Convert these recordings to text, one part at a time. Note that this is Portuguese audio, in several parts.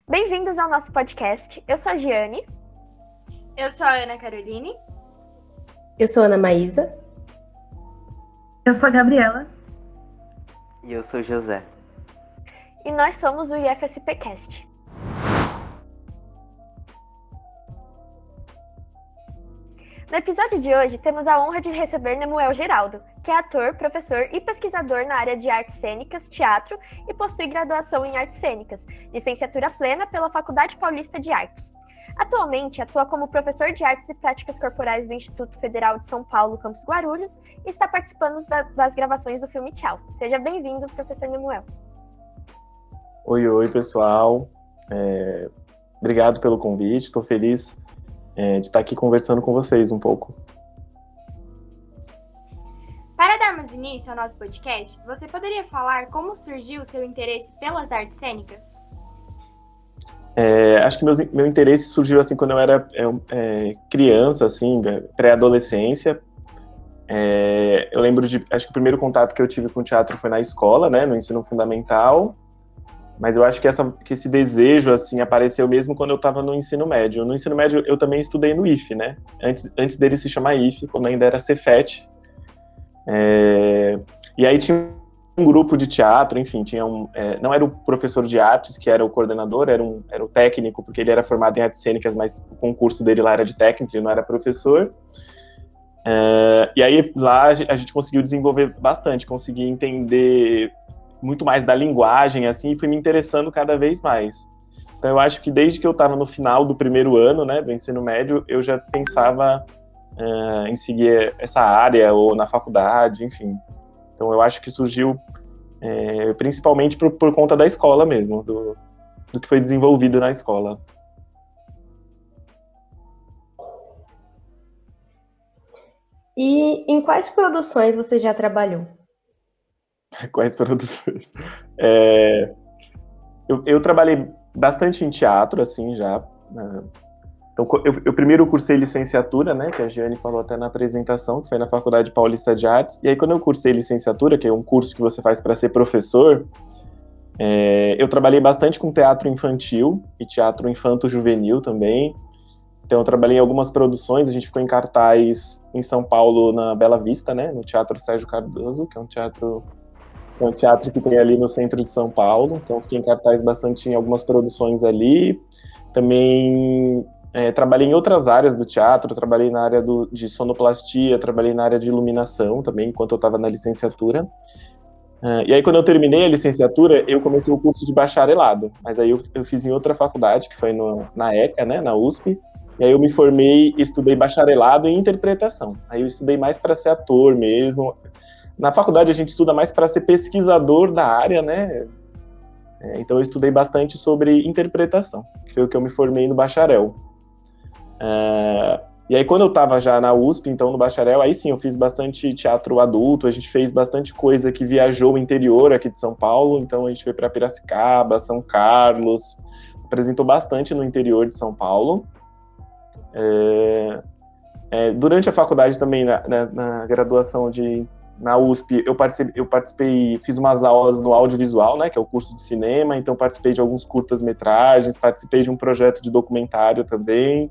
Bem-vindos ao nosso podcast. Eu sou a Giane. Eu sou a Ana Caroline. Eu sou a Ana Maísa. Eu sou a Gabriela. E eu sou o José. E nós somos o IFSPcast. No episódio de hoje, temos a honra de receber Nemuel Geraldo, que é ator, professor e pesquisador na área de artes cênicas, teatro e possui graduação em artes cênicas, licenciatura plena pela Faculdade Paulista de Artes. Atualmente, atua como professor de artes e práticas corporais do Instituto Federal de São Paulo, campus Guarulhos, e está participando das gravações do filme Tchau. Seja bem-vindo, professor Nemuel. Oi, pessoal. Obrigado pelo convite. Estou feliz de estar aqui conversando com vocês um pouco. Para darmos início ao nosso podcast, você poderia falar como surgiu o seu interesse pelas artes cênicas? Acho que meu interesse surgiu assim quando eu era criança, assim, pré-adolescência. Eu lembro acho que o primeiro contato que eu tive com teatro foi na escola, né, no ensino fundamental. Mas eu acho que esse desejo, assim, apareceu mesmo quando eu estava no ensino médio. No ensino médio, eu também estudei no IFE, né? Antes dele se chamar IFE, quando ainda era Cefet. E aí tinha um grupo de teatro, enfim, não era o professor de artes que era o coordenador, era o técnico, porque ele era formado em artes cênicas, mas o concurso dele lá era de técnico, ele não era professor. E aí lá a gente conseguiu desenvolver bastante, consegui entender muito mais da linguagem, assim, e fui me interessando cada vez mais. Então eu acho que desde que eu estava no final do primeiro ano, né, do ensino médio, eu já pensava em seguir essa área, ou na faculdade, enfim. Então eu acho que surgiu principalmente por conta da escola mesmo, do que foi desenvolvido na escola. E em quais produções você já trabalhou? Quais produções? Eu trabalhei bastante em teatro, assim, já. Então, eu primeiro cursei licenciatura, né, que a Giane falou até na apresentação, que foi na Faculdade Paulista de Artes. E aí, quando eu cursei licenciatura, que é um curso que você faz para ser professor, eu trabalhei bastante com teatro infantil e teatro infanto-juvenil também. Então, eu trabalhei em algumas produções, a gente ficou em cartaz em São Paulo, na Bela Vista, né, no Teatro Sérgio Cardoso, que é um teatro que tem ali no centro de São Paulo. Então, fiquei em cartaz bastante em algumas produções ali. Também trabalhei em outras áreas do teatro, trabalhei na área de sonoplastia, trabalhei na área de iluminação também, enquanto eu estava na licenciatura. E aí, quando eu terminei a licenciatura, eu comecei o curso de bacharelado. Mas aí eu fiz em outra faculdade, que foi na ECA, né, na USP. E aí eu me formei e estudei bacharelado em interpretação. Aí eu estudei mais para ser ator mesmo. Na faculdade a gente estuda mais para ser pesquisador da área, né? Então eu estudei bastante sobre interpretação, que foi o que eu me formei no bacharel. E aí quando eu estava já na USP, então no bacharel, aí sim eu fiz bastante teatro adulto, a gente fez bastante coisa que viajou o interior aqui de São Paulo, então a gente foi para Piracicaba, São Carlos, apresentou bastante no interior de São Paulo. Durante a faculdade também, na graduação na USP, eu participei, fiz umas aulas no audiovisual, né, que é o curso de cinema, então participei de alguns curtas-metragens, participei de um projeto de documentário também.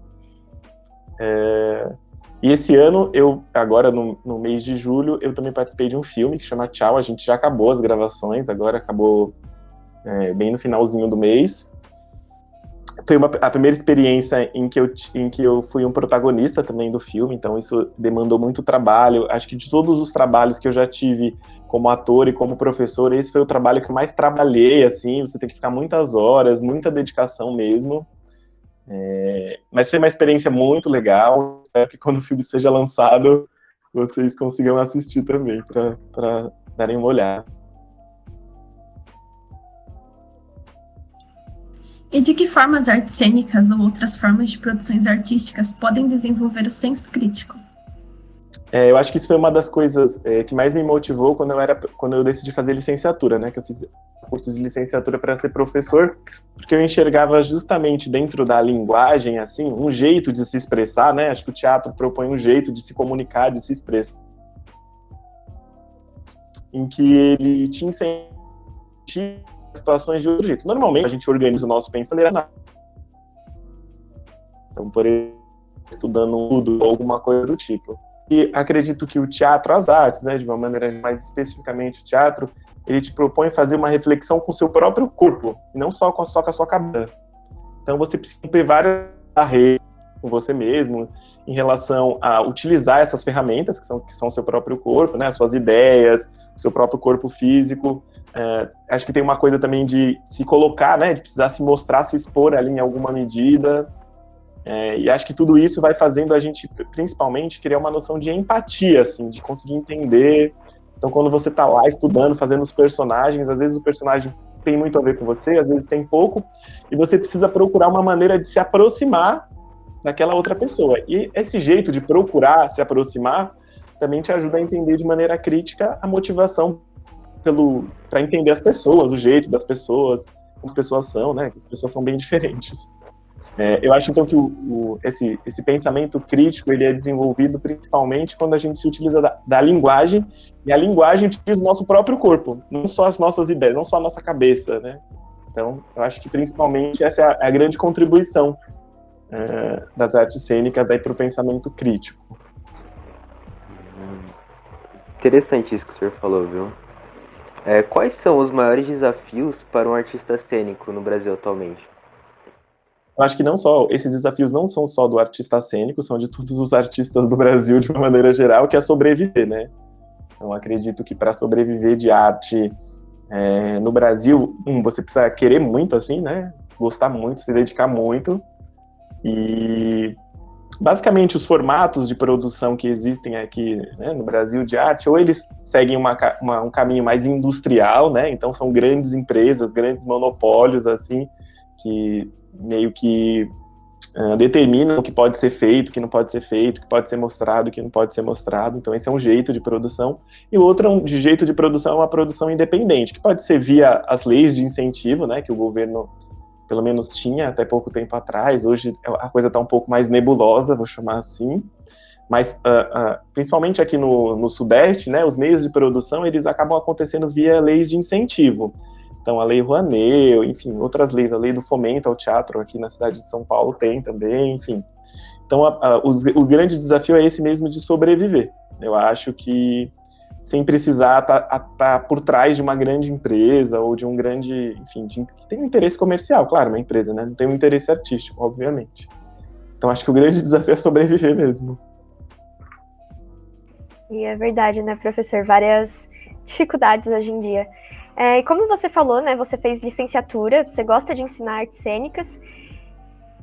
E esse ano, agora no mês de julho, eu também participei de um filme que chama Tchau, a gente já acabou as gravações, agora acabou bem no finalzinho do mês. Foi a primeira experiência em que eu fui um protagonista também do filme, então isso demandou muito trabalho. Acho que de todos os trabalhos que eu já tive como ator e como professor, esse foi o trabalho que eu mais trabalhei, assim, você tem que ficar muitas horas, muita dedicação mesmo. Mas foi uma experiência muito legal. Espero que quando o filme seja lançado, vocês consigam assistir também, para darem uma olhada. E de que forma as artes cênicas ou outras formas de produções artísticas podem desenvolver o senso crítico? Eu acho que isso foi uma das coisas que mais me motivou quando eu decidi fazer licenciatura, né? Que eu fiz curso de licenciatura para ser professor, porque eu enxergava justamente dentro da linguagem, assim, um jeito de se expressar, né? Acho que o teatro propõe um jeito de se comunicar, de se expressar, em que ele te incentiva situações de outro jeito. Normalmente, a gente organiza o nosso pensamento. Então, por exemplo, estudando um tudo ou alguma coisa do tipo. E acredito que o teatro, as artes, né, de uma maneira mais especificamente o teatro, ele te propõe fazer uma reflexão com o seu próprio corpo, e não só com a sua cabeça. Então, você precisa ter várias barreiras com você mesmo, em relação a utilizar essas ferramentas, que são o seu próprio corpo, né, suas ideias, o seu próprio corpo físico. Acho que tem uma coisa também de se colocar, né, de precisar se mostrar, se expor ali em alguma medida. E acho que tudo isso vai fazendo a gente, principalmente, criar uma noção de empatia, assim, de conseguir entender. Então, quando você está lá estudando, fazendo os personagens, às vezes o personagem tem muito a ver com você, às vezes tem pouco, e você precisa procurar uma maneira de se aproximar daquela outra pessoa. E esse jeito de procurar se aproximar também te ajuda a entender de maneira crítica a motivação para entender as pessoas, o jeito das pessoas, como as pessoas são, né? Que as pessoas são bem diferentes. Eu acho, então, que esse pensamento crítico ele é desenvolvido principalmente quando a gente se utiliza da linguagem, e a linguagem utiliza o nosso próprio corpo, não só as nossas ideias, não só a nossa cabeça, né? Então, eu acho que, principalmente, essa é a grande contribuição das artes cênicas para o pensamento crítico. Interessante isso que o senhor falou, viu? Quais são os maiores desafios para um artista cênico no Brasil atualmente? Eu acho que esses desafios não são só do artista cênico, são de todos os artistas do Brasil de uma maneira geral, que é sobreviver, né? Então, acredito que para sobreviver de arte no Brasil, você precisa querer muito, assim, né? Gostar muito, se dedicar muito. E, basicamente, os formatos de produção que existem aqui, né, no Brasil de arte, ou eles seguem um caminho mais industrial, né? Então, são grandes empresas, grandes monopólios, assim, que meio que determinam o que pode ser feito, o que não pode ser feito, o que pode ser mostrado, o que não pode ser mostrado. Então, esse é um jeito de produção. E o outro jeito de produção é uma produção independente, que pode ser via as leis de incentivo, né, que o governo, pelo menos, tinha até pouco tempo atrás. Hoje a coisa está um pouco mais nebulosa, vou chamar assim. Mas, principalmente aqui no Sudeste, né, os meios de produção eles acabam acontecendo via leis de incentivo. Então, a Lei Rouanet, enfim, outras leis, a Lei do Fomento ao Teatro aqui na cidade de São Paulo tem também, enfim. Então, o grande desafio é esse mesmo de sobreviver. Eu acho que sem precisar tá por trás de uma grande empresa ou de um grande, enfim, que tem um interesse comercial, claro, uma empresa, né? Não tem um interesse artístico, obviamente. Então, acho que o grande desafio é sobreviver mesmo. E é verdade, né, professor? Várias dificuldades hoje em dia. E como você falou, né, você fez licenciatura, você gosta de ensinar artes cênicas.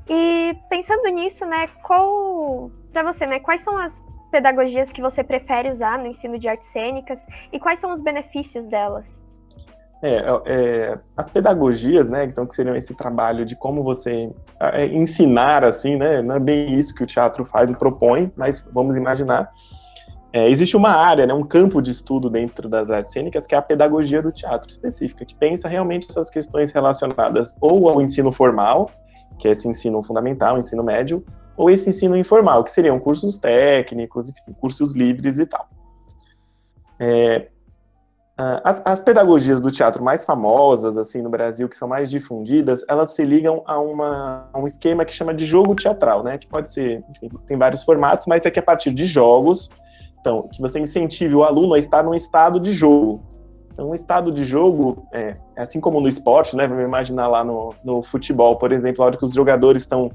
E pensando nisso, né, para você, né, quais são as pedagogias que você prefere usar no ensino de artes cênicas e quais são os benefícios delas? As pedagogias, né, então, que seriam esse trabalho de como você ensinar, assim, né, não é bem isso que o teatro faz e propõe, mas vamos imaginar. Existe uma área, né, um campo de estudo dentro das artes cênicas, que é a pedagogia do teatro específica, que pensa realmente essas questões relacionadas ou ao ensino formal, que é esse ensino fundamental, ensino médio, ou esse ensino informal, que seriam cursos técnicos, enfim, cursos livres e tal. As pedagogias do teatro mais famosas, assim, no Brasil, que são mais difundidas, elas se ligam a um esquema que chama de jogo teatral, né, que pode ser, enfim, tem vários formatos, mas é que a partir de jogos. Então, que você incentive o aluno a estar num estado de jogo. Então, um estado de jogo, assim como no esporte, né? Vamos imaginar lá no futebol, por exemplo, a hora que os jogadores estão...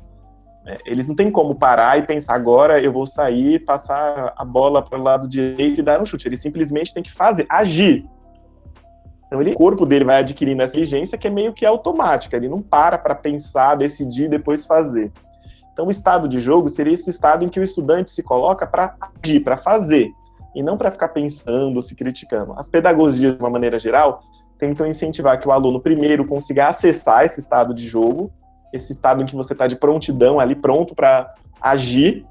eles não têm como parar e pensar, agora eu vou sair, passar a bola para o lado direito e dar um chute. Eles simplesmente têm que agir. Então, o corpo dele vai adquirindo essa inteligência que é meio que automática. Ele não para pensar, decidir e depois fazer. Então, o estado de jogo seria esse estado em que o estudante se coloca para agir, para fazer, e não para ficar pensando, se criticando. As pedagogias, de uma maneira geral, tentam incentivar que o aluno, primeiro, consiga acessar esse estado de jogo, esse estado em que você está de prontidão ali, pronto para agir,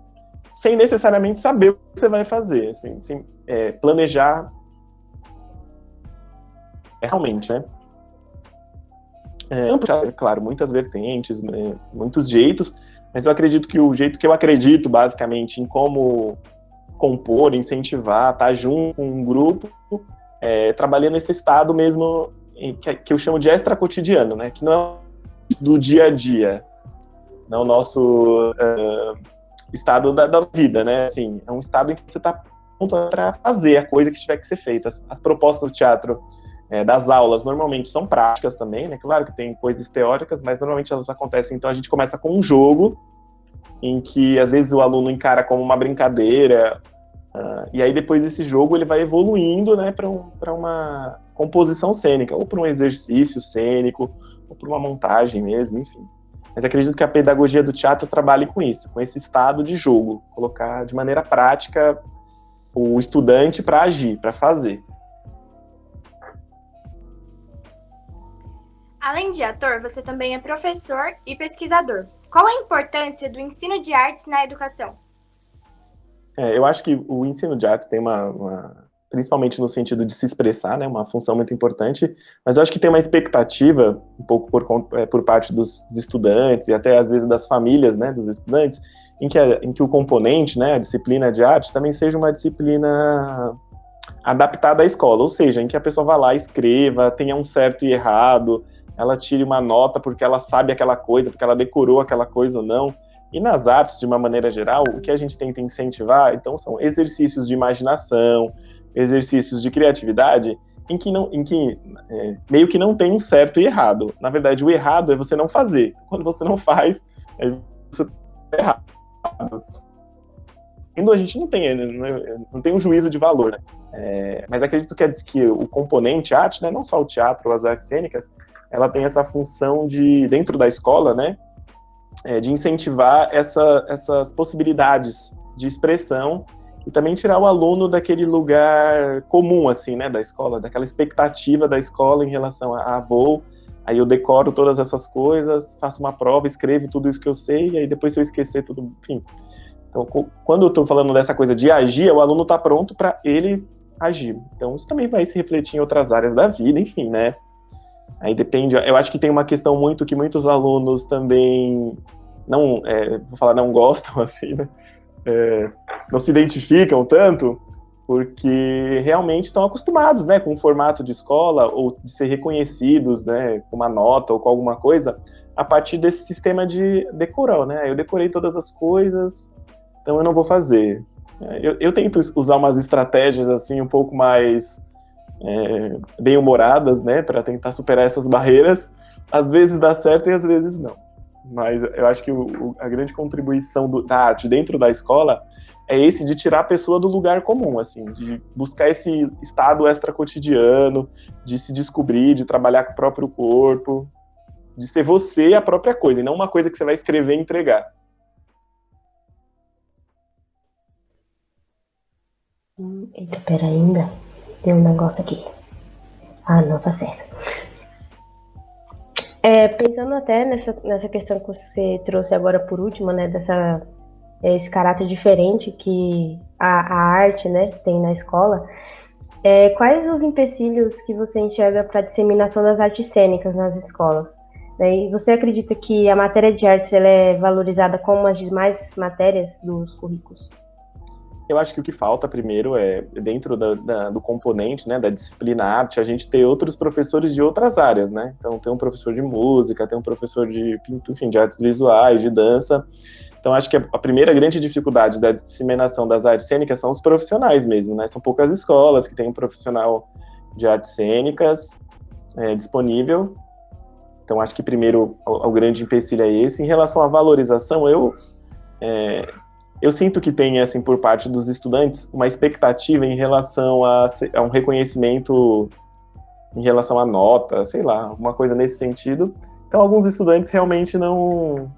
sem necessariamente saber o que você vai fazer, assim, sem planejar realmente, né? Claro, muitas vertentes, muitos jeitos, mas eu acredito que o jeito que eu acredito, basicamente, em como compor, incentivar, estar junto com um grupo, trabalhando nesse estado mesmo que eu chamo de extra-cotidiano, né? Que não é do dia a dia, não é o nosso estado da vida, né? Assim, é um estado em que você está pronto para fazer a coisa que tiver que ser feita. As propostas do teatro, das aulas, normalmente são práticas também, né? Claro que tem coisas teóricas, mas normalmente elas acontecem. Então a gente começa com um jogo, em que às vezes o aluno encara como uma brincadeira, e aí depois desse jogo ele vai evoluindo, né, para uma composição cênica, ou para um exercício cênico, ou para uma montagem mesmo, enfim. Mas acredito que a pedagogia do teatro trabalhe com isso, com esse estado de jogo, colocar de maneira prática o estudante para agir, para fazer. Além de ator, você também é professor e pesquisador. Qual a importância do ensino de artes na educação? Eu acho que o ensino de artes tem principalmente no sentido de se expressar, né, uma função muito importante, mas eu acho que tem uma expectativa, um pouco por parte dos estudantes e até às vezes das famílias, né, dos estudantes, em que o componente, né, a disciplina de arte, também seja uma disciplina adaptada à escola, ou seja, em que a pessoa vá lá, escreva, tenha um certo e errado, ela tire uma nota porque ela sabe aquela coisa, porque ela decorou aquela coisa ou não. E nas artes, de uma maneira geral, o que a gente tenta incentivar, então, são exercícios de imaginação, exercícios de criatividade, em que meio que não tem um certo e errado. Na verdade, o errado é você não fazer. Quando você não faz, você está errado. E a gente não tem um juízo de valor, né? Mas acredito que o componente arte, né, não só o teatro ou as artes cênicas, ela tem essa função de, dentro da escola, né, de incentivar essas possibilidades de expressão e também tirar o aluno daquele lugar comum, assim, né, da escola, daquela expectativa da escola em relação a vou, aí eu decoro todas essas coisas, faço uma prova, escrevo tudo isso que eu sei, e aí depois se eu esquecer tudo, enfim. Então, quando eu estou falando dessa coisa de agir, o aluno está pronto para ele agir. Então, isso também vai se refletir em outras áreas da vida, enfim, né. Aí depende, eu acho que tem uma questão que muitos alunos também não gostam, assim, né? Não se identificam tanto, porque realmente estão acostumados, né, com o formato de escola, ou de ser reconhecidos, né, com uma nota ou com alguma coisa, a partir desse sistema de decorar, né? Eu decorei todas as coisas, então eu não vou fazer. Eu tento usar umas estratégias, assim, um pouco mais bem-humoradas, né, para tentar superar essas barreiras. Às vezes dá certo e às vezes não. Mas eu acho que a grande contribuição da arte dentro da escola é esse de tirar a pessoa do lugar comum, assim, de buscar esse estado extra-cotidiano, de se descobrir, de trabalhar com o próprio corpo, de ser você a própria coisa, e não uma coisa que você vai escrever e entregar. Eita, pera ainda. Tem um negócio aqui. Ah, não, tá certo. Pensando até nessa questão que você trouxe agora por último, né, esse caráter diferente que a arte, né, tem na escola, quais os empecilhos que você enxerga para a disseminação das artes cênicas nas escolas? E você acredita que a matéria de artes ela é valorizada como as demais matérias dos currículos? Eu acho que o que falta primeiro dentro do componente, né, da disciplina arte, a gente ter outros professores de outras áreas, né? Então, tem um professor de música, tem um professor de pintura, enfim, de artes visuais, de dança. Então, acho que a primeira grande dificuldade da disseminação das artes cênicas são os profissionais mesmo, né? São poucas escolas que têm um profissional de artes cênicas disponível. Então, acho que primeiro o grande empecilho é esse. Em relação à valorização, eu sinto que tem, assim, por parte dos estudantes, uma expectativa em relação a um reconhecimento em relação à nota, sei lá, alguma coisa nesse sentido. Então, alguns estudantes realmente não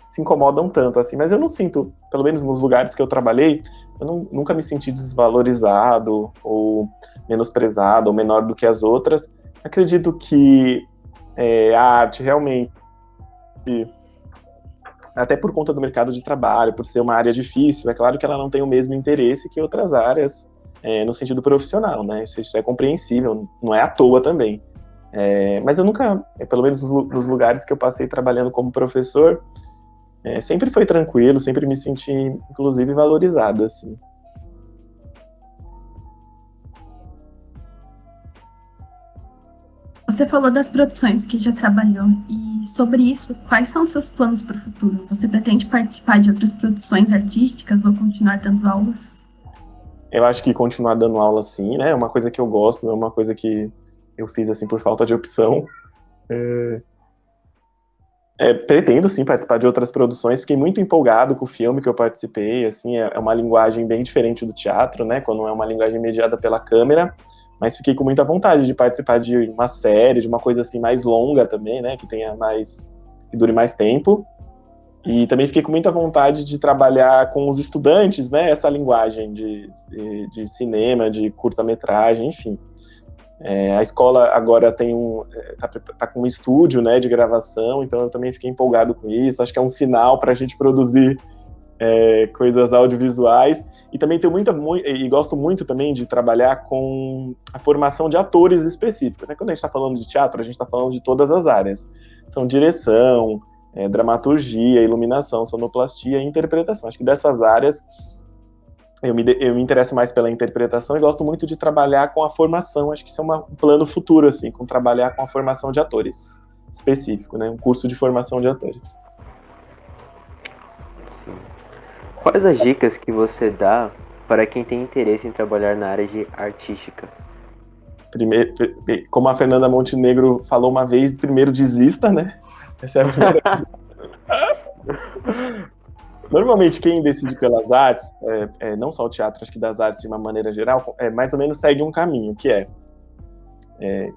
se incomodam tanto, assim, mas eu não sinto, pelo menos nos lugares que eu trabalhei, eu nunca me senti desvalorizado, ou menosprezado, ou menor do que as outras. Acredito que a arte realmente, até por conta do mercado de trabalho, por ser uma área difícil, é claro que ela não tem o mesmo interesse que outras áreas no sentido profissional, né? Isso é compreensível, não é à toa também. Mas eu nunca, pelo menos nos lugares que eu passei trabalhando como professor, sempre foi tranquilo, sempre me senti, inclusive, valorizado, assim. Você falou das produções que já trabalhou, e sobre isso, quais são os seus planos para o futuro? Você pretende participar de outras produções artísticas ou continuar dando aulas? Eu acho que continuar dando aula sim, né? É uma coisa que eu gosto, não é uma coisa que eu fiz assim por falta de opção. Pretendo sim participar de outras produções. Fiquei muito empolgado com o filme que eu participei. Assim, é uma linguagem bem diferente do teatro, né? Quando é uma linguagem mediada pela câmera. Mas fiquei com muita vontade de participar de uma série, de uma coisa assim mais longa também, né? Que dure mais tempo. E também fiquei com muita vontade de trabalhar com os estudantes, né? Essa linguagem de cinema, de curta-metragem, enfim. A escola agora tá com um estúdio, né, de gravação, então eu também fiquei empolgado com isso. Acho que é um sinal para a gente produzir coisas audiovisuais. E também e gosto muito também de trabalhar com a formação de atores específicos, né? Quando a gente está falando de teatro, a gente está falando de todas as áreas. Então, direção, dramaturgia, iluminação, sonoplastia e interpretação. Acho que dessas áreas eu me interesso mais pela interpretação e gosto muito de trabalhar com a formação. Acho que isso é um plano futuro, assim, com trabalhar com a formação de atores específico, né? Um curso de formação de atores. Sim. Quais as dicas que você dá para quem tem interesse em trabalhar na área de artística? Primeiro, como a Fernanda Montenegro falou uma vez, primeiro desista, né? Essa é a primeira dica. Normalmente, quem decide pelas artes, não só o teatro, acho que das artes de uma maneira geral, mais ou menos segue um caminho, que é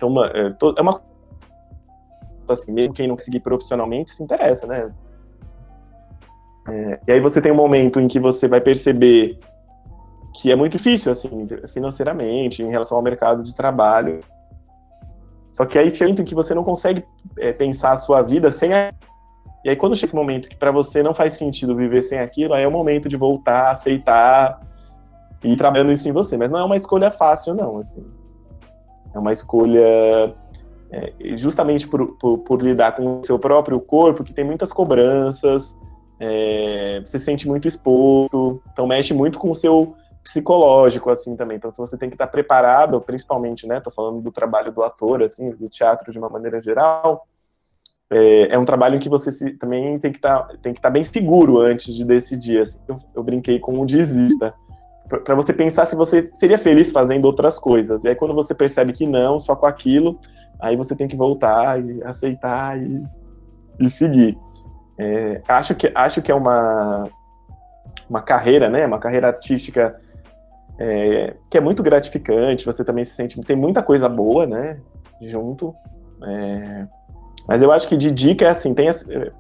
uma assim, mesmo quem não conseguir profissionalmente se interessa, né? E aí você tem um momento em que você vai perceber que é muito difícil, assim, financeiramente, em relação ao mercado de trabalho. Só que aí chega um momento em que você não consegue pensar a sua vida sem E aí, quando chega esse momento que para você não faz sentido viver sem aquilo, aí é o momento de voltar, aceitar e ir trabalhando isso em você. Mas não é uma escolha fácil, não, assim. É uma escolha justamente por lidar com o seu próprio corpo, que tem muitas cobranças, você se sente muito exposto, então mexe muito com o seu psicológico, assim, também. Então, se você tem que estar preparado, principalmente, né, tô falando do trabalho do ator, assim, do teatro de uma maneira geral, é um trabalho em que você também tem que estar bem seguro antes de decidir. Assim. Eu brinquei com o desista, para você pensar se você seria feliz fazendo outras coisas. E aí, quando você percebe que não, só com aquilo, aí você tem que voltar e aceitar e seguir. Acho que é uma carreira, né? Uma carreira artística que é muito gratificante. Você também se sente... Tem muita coisa boa, né? Junto. Mas eu acho que de dica é assim,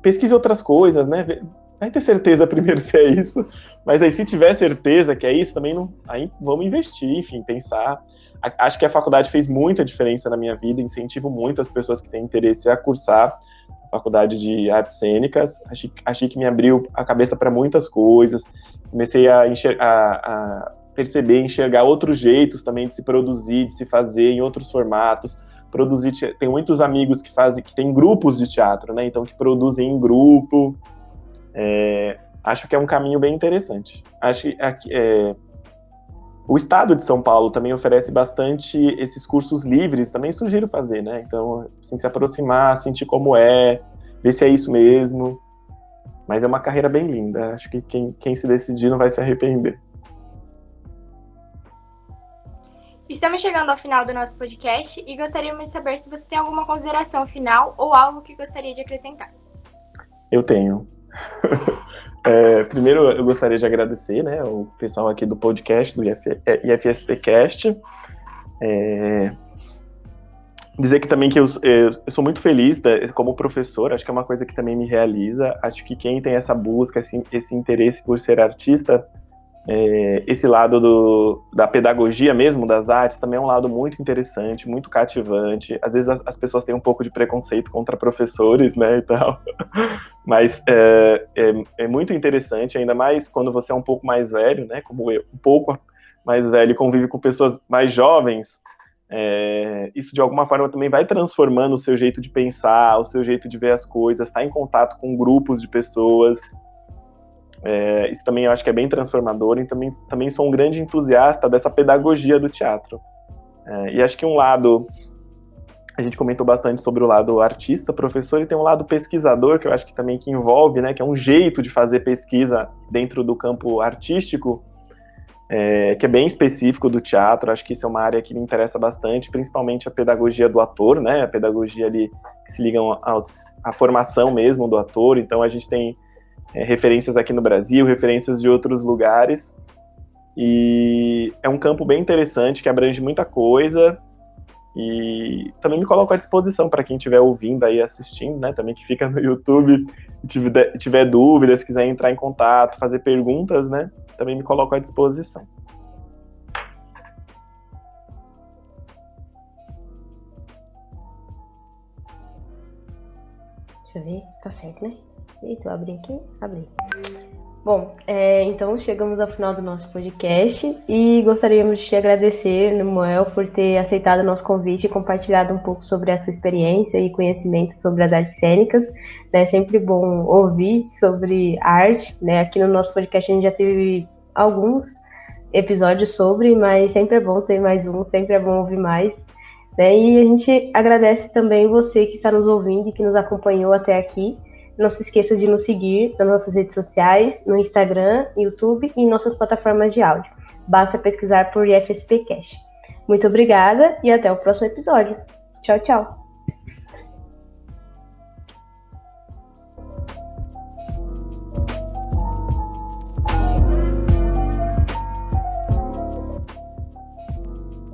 pesquise outras coisas, né? Vai ter certeza primeiro se é isso, mas aí se tiver certeza que é isso, também aí vamos investir, enfim, pensar. Acho que a faculdade fez muita diferença na minha vida, incentivo muito as pessoas que têm interesse a cursar a faculdade de artes cênicas. Achei que me abriu a cabeça para muitas coisas, comecei a perceber, enxergar outros jeitos também de se produzir, de se fazer em outros formatos. Tem muitos amigos que têm grupos de teatro, né? Então, que produzem em grupo. Acho que é um caminho bem interessante. Acho que o estado de São Paulo também oferece bastante esses cursos livres, também sugiro fazer, né? Então, assim, se aproximar, sentir como ver se é isso mesmo. Mas é uma carreira bem linda. Acho que quem se decidir não vai se arrepender. Estamos chegando ao final do nosso podcast e gostaríamos de saber se você tem alguma consideração final ou algo que gostaria de acrescentar. Eu tenho. Primeiro, eu gostaria de agradecer, né, o pessoal aqui do podcast, do IFSPcast. Dizer que também que eu sou muito feliz como professor, acho que é uma coisa que também me realiza. Acho que quem tem essa busca, esse interesse por ser artista, esse lado da pedagogia mesmo, das artes, também é um lado muito interessante, muito cativante. Às vezes as pessoas têm um pouco de preconceito contra professores, né, e tal. Mas é muito interessante, ainda mais quando você é um pouco mais velho, né, como eu, um pouco mais velho e convive com pessoas mais jovens. Isso de alguma forma também vai transformando o seu jeito de pensar, o seu jeito de ver as coisas, estar em contato com grupos de pessoas. Isso também eu acho que é bem transformador, e também sou um grande entusiasta dessa pedagogia do teatro. E acho que um lado A gente comentou bastante sobre o lado artista, professor, e tem um lado pesquisador, que eu acho que também que envolve, né, que é um jeito de fazer pesquisa dentro do campo artístico, que é bem específico do teatro. Acho que isso é uma área que me interessa bastante, principalmente a pedagogia do ator, né, a pedagogia ali que se ligam à formação mesmo do ator. Então a gente tem referências aqui no Brasil, referências de outros lugares, e é um campo bem interessante, que abrange muita coisa, e também me coloco à disposição para quem estiver ouvindo aí, assistindo, né, também que fica no YouTube, tiver dúvidas, quiser entrar em contato, fazer perguntas, né, também me coloco à disposição. Deixa eu ver, tá certo, né? Eita, eu abri aqui? Abri. Bom, então chegamos ao final do nosso podcast e gostaríamos de te agradecer, Nemuel, por ter aceitado o nosso convite e compartilhado um pouco sobre a sua experiência e conhecimento sobre as artes cênicas. É sempre bom ouvir sobre arte, né? Aqui no nosso podcast a gente já teve alguns episódios sobre, mas sempre é bom ter mais um, sempre é bom ouvir mais. Né? E a gente agradece também você que está nos ouvindo e que nos acompanhou até aqui. Não se esqueça de nos seguir nas nossas redes sociais, no Instagram, YouTube e em nossas plataformas de áudio. Basta pesquisar por IFSPcast. Muito obrigada e até o próximo episódio. Tchau, tchau!